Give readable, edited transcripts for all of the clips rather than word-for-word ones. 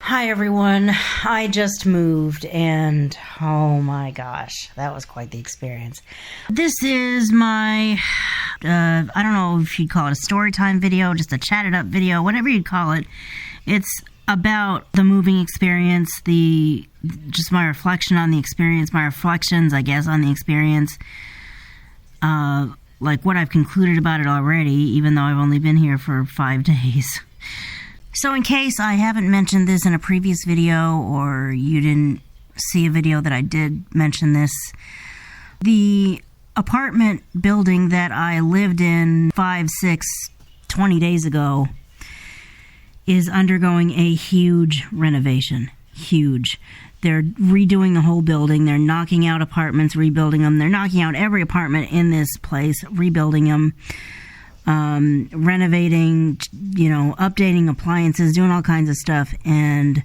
Hi everyone, I just moved and oh my gosh, that was quite the experience. This is my, I don't know if you'd call it a story time video, just a chatted up video, whatever you'd call it. It's about the moving experience, just my reflection on the experience, my reflections, I guess, on the experience. Like what I've concluded about it already, even though I've only been here for 5 days. So in case I haven't mentioned this in a previous video or you didn't see a video that I did mention this, the apartment building that I lived in 20 days ago is undergoing a huge renovation. Huge. They're redoing the whole building. They're knocking out apartments, rebuilding them. They're knocking out every apartment in this place, rebuilding them. Renovating, updating appliances, doing all kinds of stuff. And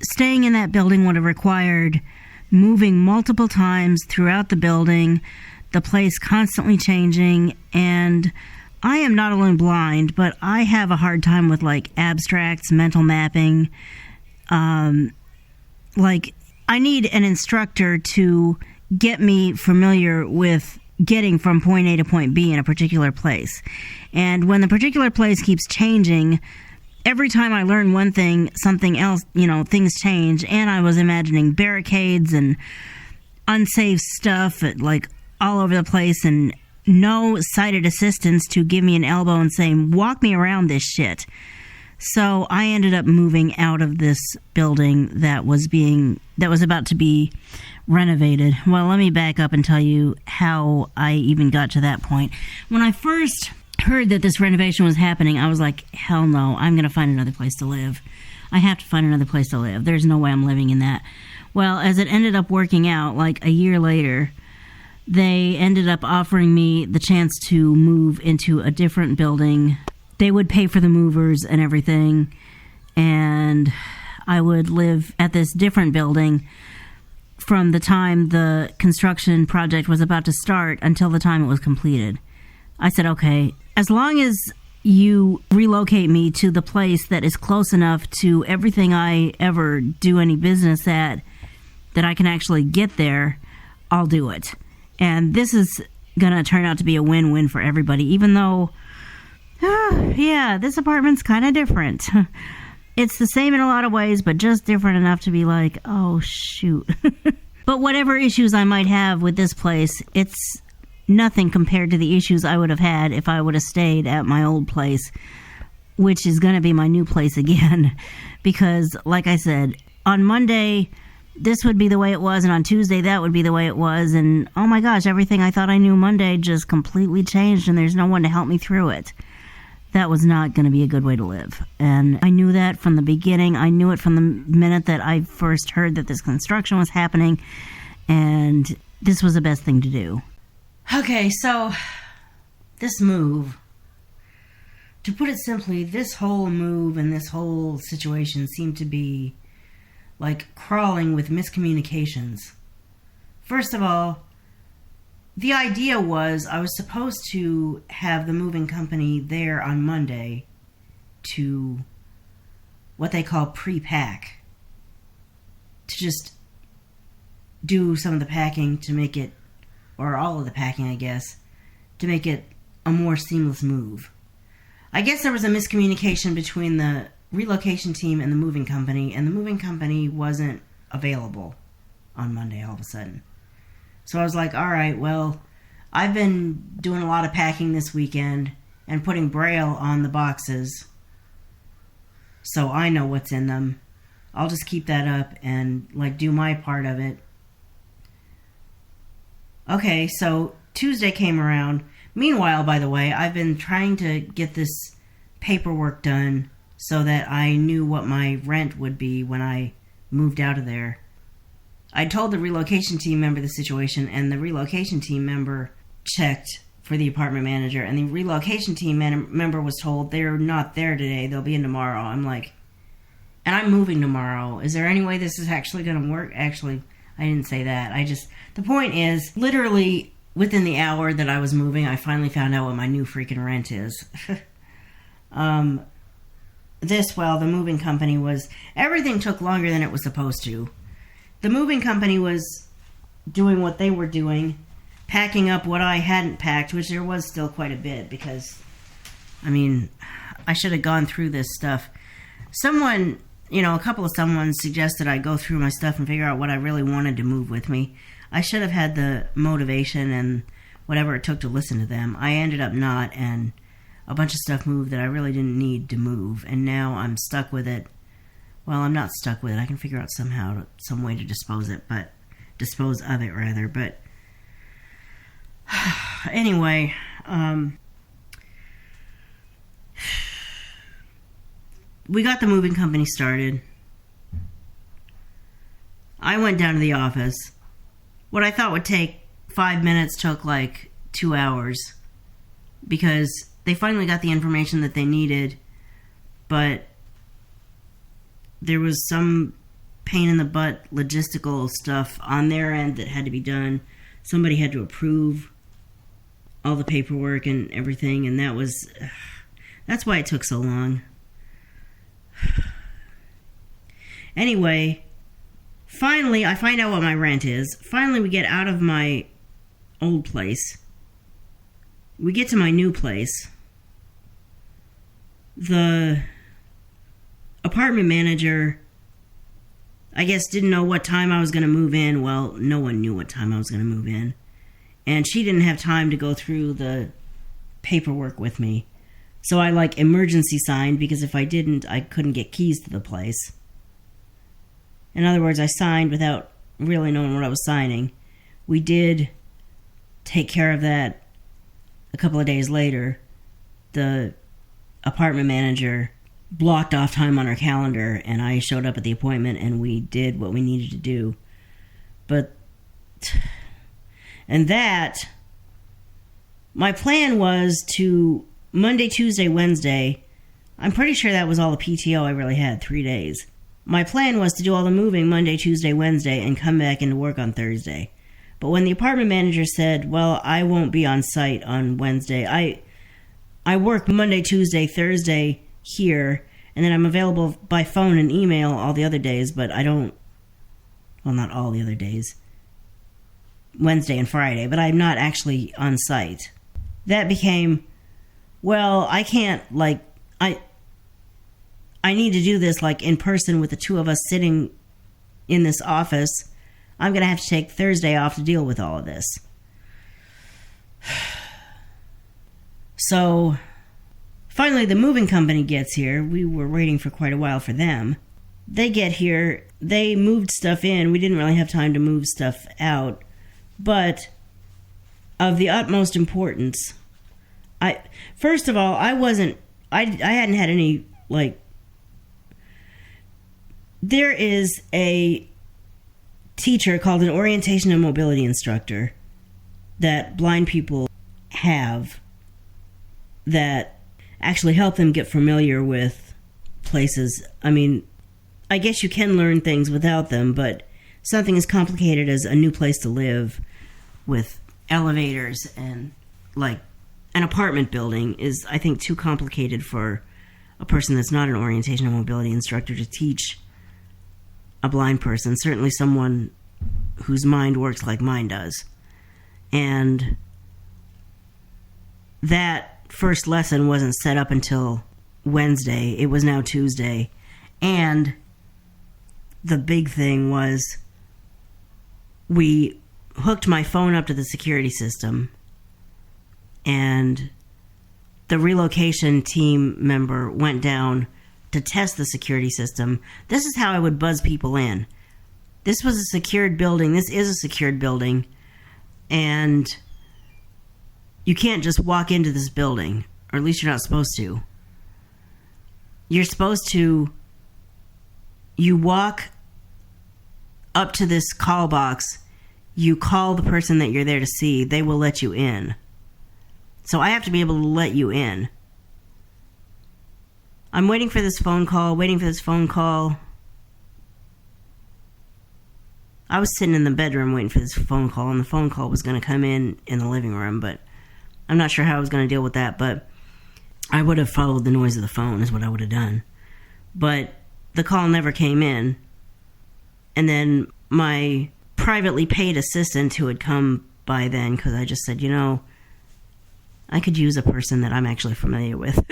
staying in that building would have required moving multiple times throughout the building, the place constantly changing. And I am not only blind, but I have a hard time with abstracts, mental mapping. I need an instructor to get me familiar with getting from point A to point B in a particular place. And when the particular place keeps changing, every time I learn one thing, something else, things change. And I was imagining barricades and unsafe stuff all over the place and no sighted assistants to give me an elbow and saying, walk me around this shit. So I ended up moving out of this building that was about to be renovated. Well, let me back up and tell you how I even got to that point. When I first heard that this renovation was happening, I was like, hell no, I'm going to find another place to live. I have to find another place to live. There's no way I'm living in that. Well, as it ended up working out, a year later, they ended up offering me the chance to move into a different building. They would pay for the movers and everything, and I would live at this different building from the time the construction project was about to start until the time it was completed. I said, okay, as long as you relocate me to the place that is close enough to everything I ever do any business at, that I can actually get there, I'll do it. And this is going to turn out to be a win-win for everybody, even though, this apartment's kind of different. It's the same in a lot of ways, but just different enough to be like, oh, shoot. But whatever issues I might have with this place, it's nothing compared to the issues I would have had if I would have stayed at my old place, which is going to be my new place again. Because, like I said, on Monday, this would be the way it was, and on Tuesday, that would be the way it was. And, oh my gosh, everything I thought I knew Monday just completely changed, and there's no one to help me through it. That was not going to be a good way to live. And I knew that from the beginning. I knew it from the minute that I first heard that this construction was happening. And this was the best thing to do. Okay, so this move, to put it simply, this whole move and this whole situation seemed to be like crawling with miscommunications. First of all, the idea was I was supposed to have the moving company there on Monday to what they call pre-pack. To just do some of the packing to make it, or all of the packing, I guess, to make it a more seamless move. I guess there was a miscommunication between the relocation team and the moving company, and the moving company wasn't available on Monday all of a sudden. So I was like, all right, well, I've been doing a lot of packing this weekend and putting Braille on the boxes so I know what's in them. I'll just keep that up and do my part of it. Okay, so Tuesday came around. Meanwhile, by the way, I've been trying to get this paperwork done so that I knew what my rent would be when I moved out of there. I told the relocation team member the situation, and the relocation team member checked for the apartment manager, and the relocation team member was told they're not there today, they'll be in tomorrow. I'm like, and I'm moving tomorrow. Is there any way this is actually going to work? Actually, I didn't say that. The point is, literally within the hour that I was moving, I finally found out what my new freaking rent is. the moving company was... Everything took longer than it was supposed to. The moving company was doing what they were doing, packing up what I hadn't packed, which there was still quite a bit, because, I should have gone through this stuff. Someone, a couple of someone suggested I go through my stuff and figure out what I really wanted to move with me. I should have had the motivation and whatever it took to listen to them. I ended up not, and a bunch of stuff moved that I really didn't need to move, and now I'm stuck with it. Well, I'm not stuck with it. I can figure out some way to dispose of it, but anyway, we got the moving company started. I went down to the office. What I thought would take 5 minutes took like 2 hours, because they finally got the information that they needed, but there was some pain in the butt logistical stuff on their end that had to be done. Somebody had to approve all the paperwork and everything, and that's why it took so long. Anyway, finally I find out what my rent is. Finally we get out of my old place. We get to my new place. The apartment manager, I guess, didn't know what time I was going to move in. Well, no one knew what time I was going to move in. And she didn't have time to go through the paperwork with me. So I, emergency signed, because if I didn't, I couldn't get keys to the place. In other words, I signed without really knowing what I was signing. We did take care of that a couple of days later. The apartment manager blocked off time on her calendar, and I showed up at the appointment, and we did what we needed to do. My plan was to Monday, Tuesday, Wednesday. I'm pretty sure that was all the PTO I really had, 3 days. My plan was to do all the moving Monday, Tuesday, Wednesday, and come back into work on Thursday. But when the apartment manager said, well, I won't be on site on Wednesday, I work Monday, Tuesday, Thursday here, and then I'm available by phone and email all the other days, but I don't... Well, not all the other days. Wednesday and Friday, but I'm not actually on site. That became, well, I can't, I need to do this, in person with the two of us sitting in this office. I'm going to have to take Thursday off to deal with all of this. So, finally the moving company gets here. We were waiting for quite a while for them. They get here. They moved stuff in. We didn't really have time to move stuff out. But of the utmost importance, first of all, I hadn't had any, there is a teacher called an orientation and mobility instructor that blind people have that actually help them get familiar with places. I guess you can learn things without them, but something as complicated as a new place to live with elevators and an apartment building is, I think, too complicated for a person that's not an orientation and mobility instructor to teach a blind person, certainly someone whose mind works like mine does. And that first lesson wasn't set up until Wednesday. It was now Tuesday. And the big thing was we hooked my phone up to the security system, and the relocation team member went down to test the security system. This is how I would buzz people in. This was a secured building. This is a secured building. And you can't just walk into this building, or at least you're not supposed to. You're supposed to, you walk up to this call box, you call the person that you're there to see, they will let you in. So I have to be able to let you in. I'm waiting for this phone call. I was sitting in the bedroom waiting for this phone call, and the phone call was going to come in the living room, but I'm not sure how I was going to deal with that, but I would have followed the noise of the phone is what I would have done. but the call never came in. And then my privately paid assistant who had come by then, because I just said, I could use a person that I'm actually familiar with.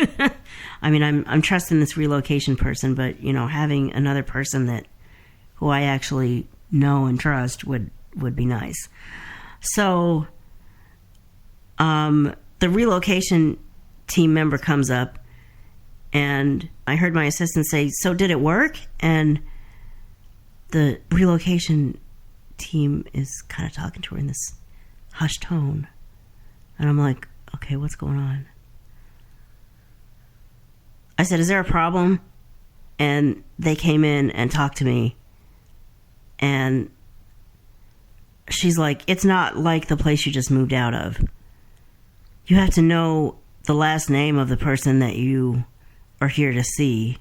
I mean, I'm trusting this relocation person, but, having another person who I actually know and trust would be nice. So, the relocation team member comes up, and I heard my assistant say, "So did it work?" And the relocation team is kind of talking to her in this hushed tone. And I'm like, okay, what's going on? I said, is there a problem? And they came in and talked to me. And she's like, it's not like the place you just moved out of. You have to know the last name of the person that you are here to see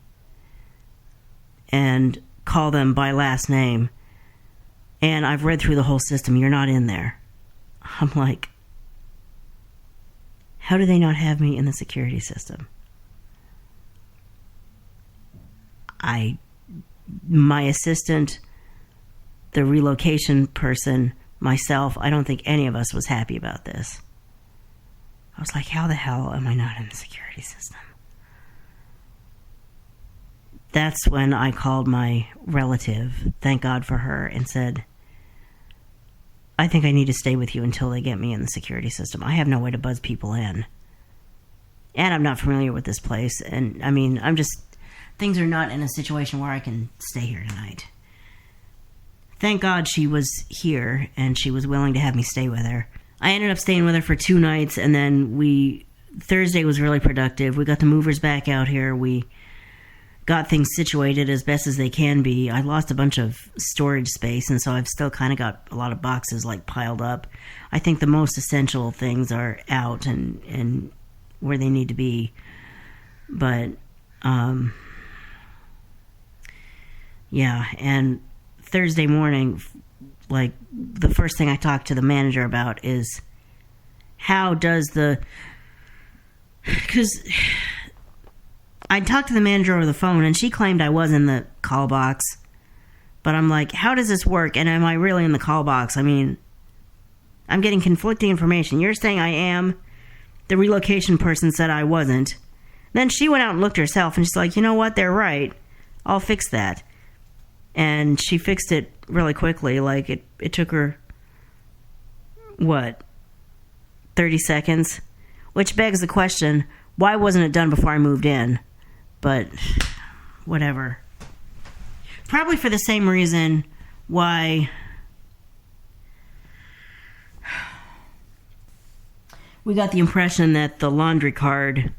and call them by last name. And I've read through the whole system. You're not in there. I'm like, how do they not have me in the security system? My assistant, the relocation person, myself, I don't think any of us was happy about this. I was like, how the hell am I not in the security system? That's when I called my relative, thank God for her, and said, I think I need to stay with you until they get me in the security system. I have no way to buzz people in. And I'm not familiar with this place. And, I mean, things are not in a situation where I can stay here tonight. Thank God she was here, and she was willing to have me stay with her. I ended up staying with her for 2 nights, and then Thursday was really productive. We got the movers back out here. We got things situated as best as they can be. I lost a bunch of storage space, and so I've still kind of got a lot of boxes piled up. I think the most essential things are out and where they need to be. But, yeah, and Thursday morning, the first thing I talked to the manager about is how does because I talked to the manager over the phone, and she claimed I was in the call box. But I'm like, how does this work? And am I really in the call box? I mean, I'm getting conflicting information. You're saying I am. The relocation person said I wasn't. Then she went out and looked herself, and she's like, you know what? They're right. I'll fix that. And she fixed it really quickly. It took her, 30 seconds? Which begs the question, why wasn't it done before I moved in? But whatever. Probably for the same reason why we got the impression that the laundry card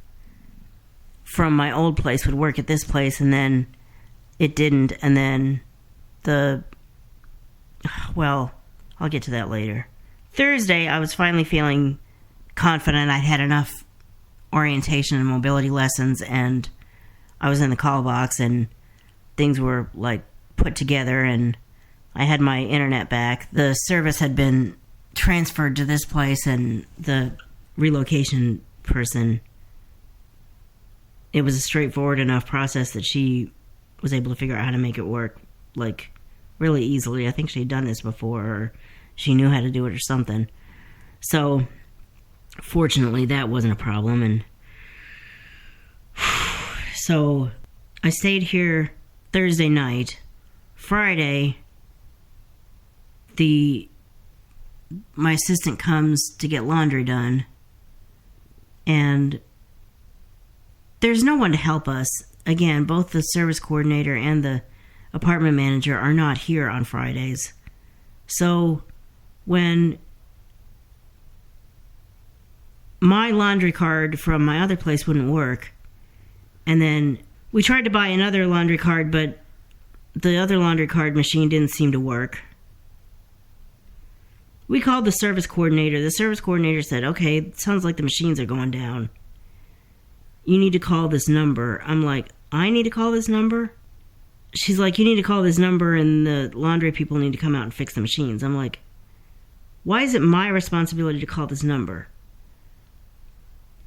from my old place would work at this place, and then it didn't, and then I'll get to that later. Thursday, I was finally feeling confident. I'd had enough orientation and mobility lessons, and I was in the call box, and things were put together, and I had my internet back. The service had been transferred to this place, and the relocation person, it was a straightforward enough process that she was able to figure out how to make it work really easily. I think she'd done this before, or she knew how to do it or something. So fortunately that wasn't a problem. And so I stayed here Thursday night. Friday, my assistant comes to get laundry done, and there's no one to help us. Again, both the service coordinator and the apartment manager are not here on Fridays. So when my laundry card from my other place wouldn't work, and then we tried to buy another laundry card, but the other laundry card machine didn't seem to work. We called the service coordinator. The service coordinator said, okay, it sounds like the machines are going down. You need to call this number. I'm like, I need to call this number? She's like, you need to call this number and the laundry people need to come out and fix the machines. I'm like, why is it my responsibility to call this number?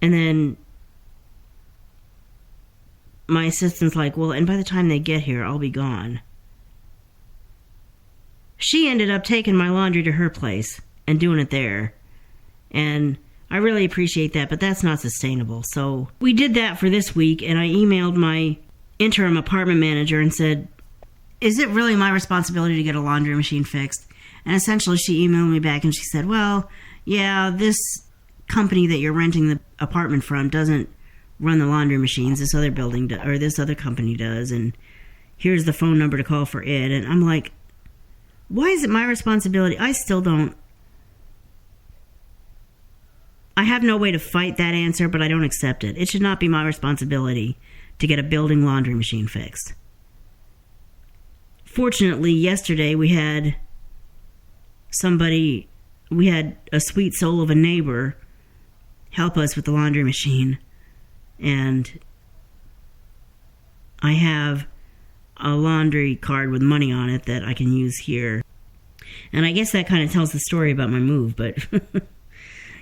And then my assistant's like, well, and by the time they get here, I'll be gone. She ended up taking my laundry to her place and doing it there. And I really appreciate that, but that's not sustainable. So we did that for this week, and I emailed my interim apartment manager and said, is it really my responsibility to get a laundry machine fixed? And essentially she emailed me back and she said, well, yeah, this company that you're renting the apartment from doesn't run the laundry machines. This other building or this other company does, and here's the phone number to call for it. And I'm like, why is it my responsibility? I have no way to fight that answer, but I don't accept it. It should not be my responsibility to get a building laundry machine fixed. Fortunately, yesterday we had a sweet soul of a neighbor help us with the laundry machine. And I have a laundry card with money on it that I can use here. And I guess that kind of tells the story about my move, but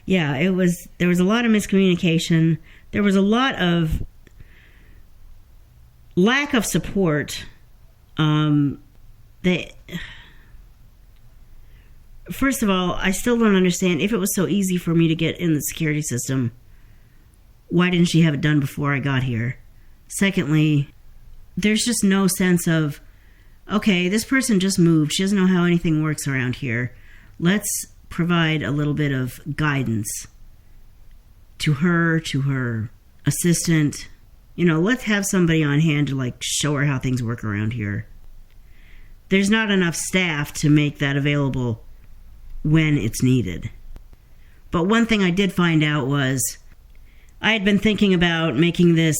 yeah, there was a lot of miscommunication. There was a lot of lack of support. First of all, I still don't understand, if it was so easy for me to get in the security system, why didn't she have it done before I got here? Secondly, there's just no sense of, okay, this person just moved. She doesn't know how anything works around here. Let's provide a little bit of guidance to her assistant. Let's have somebody on hand to show her how things work around here. There's not enough staff to make that available when it's needed. But one thing I did find out was I had been thinking about making this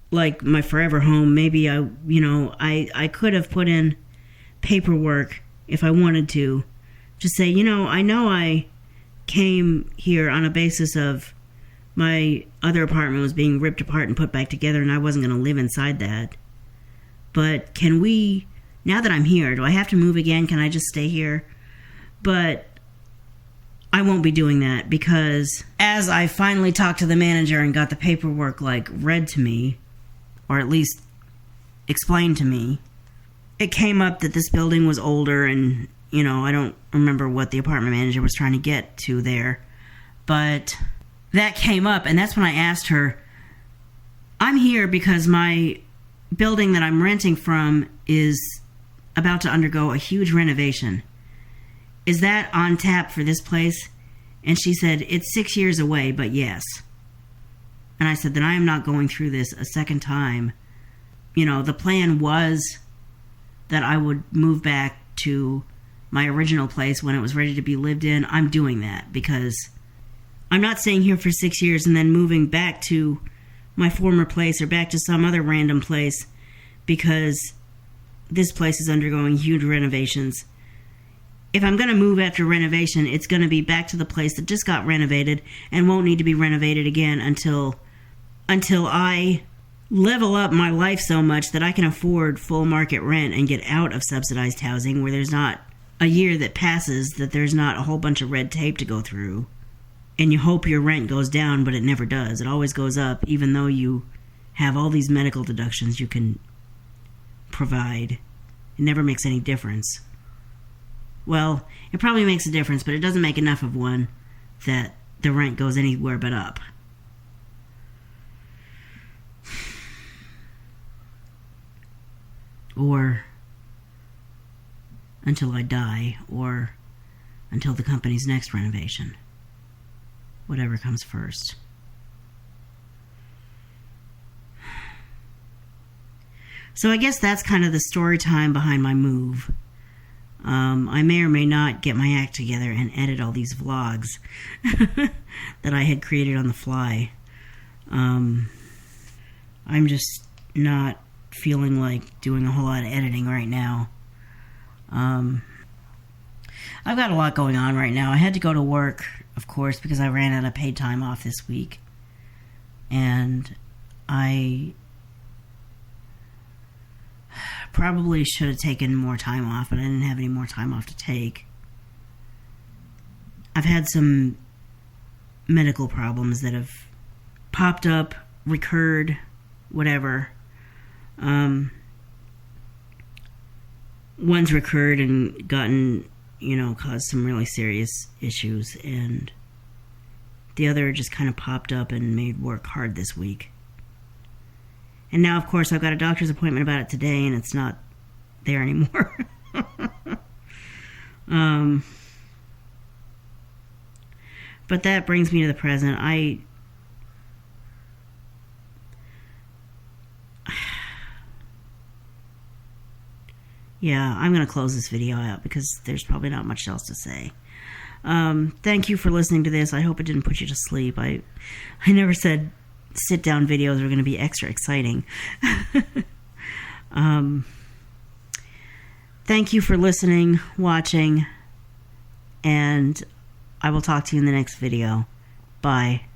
like my forever home. Maybe I could have put in paperwork if I wanted to say, I know I came here on a basis of my other apartment was being ripped apart and put back together, and I wasn't going to live inside that. But can we, now that I'm here, do I have to move again? Can I just stay here? But I won't be doing that, because as I finally talked to the manager and got the paperwork read to me, or at least explained to me, it came up that this building was older, and I don't remember what the apartment manager was trying to get to there, but that came up, and that's when I asked her, I'm here because my building that I'm renting from is about to undergo a huge renovation. Is that on tap for this place? And she said, it's 6 years away, but yes. And I said, then I am not going through this a second time. The plan was that I would move back to my original place when it was ready to be lived in. I'm doing that because I'm not staying here for 6 years and then moving back to my former place or back to some other random place because this place is undergoing huge renovations. If I'm going to move after renovation, it's going to be back to the place that just got renovated and won't need to be renovated again until I level up my life so much that I can afford full market rent and get out of subsidized housing, where there's not a year that passes that there's not a whole bunch of red tape to go through. And you hope your rent goes down, but it never does. It always goes up, even though you have all these medical deductions you can provide. It never makes any difference. Well, it probably makes a difference, but it doesn't make enough of one that the rent goes anywhere but up. Or until I die, or until the company's next renovation. Whatever comes first. So I guess that's kind of the story time behind my move. I may or may not get my act together and edit all these vlogs that I had created on the fly. I'm just not feeling like doing a whole lot of editing right now. I've got a lot going on right now. I had to go to work, of course, because I ran out of paid time off this week. And I probably should have taken more time off, but I didn't have any more time off to take. I've had some medical problems that have popped up, recurred, whatever. One's recurred and gotten, caused some really serious issues, and the other just kind of popped up and made work hard this week. And now, of course, I've got a doctor's appointment about it today, and it's not there anymore. But that brings me to the present. Yeah, I'm going to close this video out because there's probably not much else to say. Thank you for listening to this. I hope it didn't put you to sleep. I never said sit-down videos are going to be extra exciting. Thank you for listening, watching, and I will talk to you in the next video. Bye.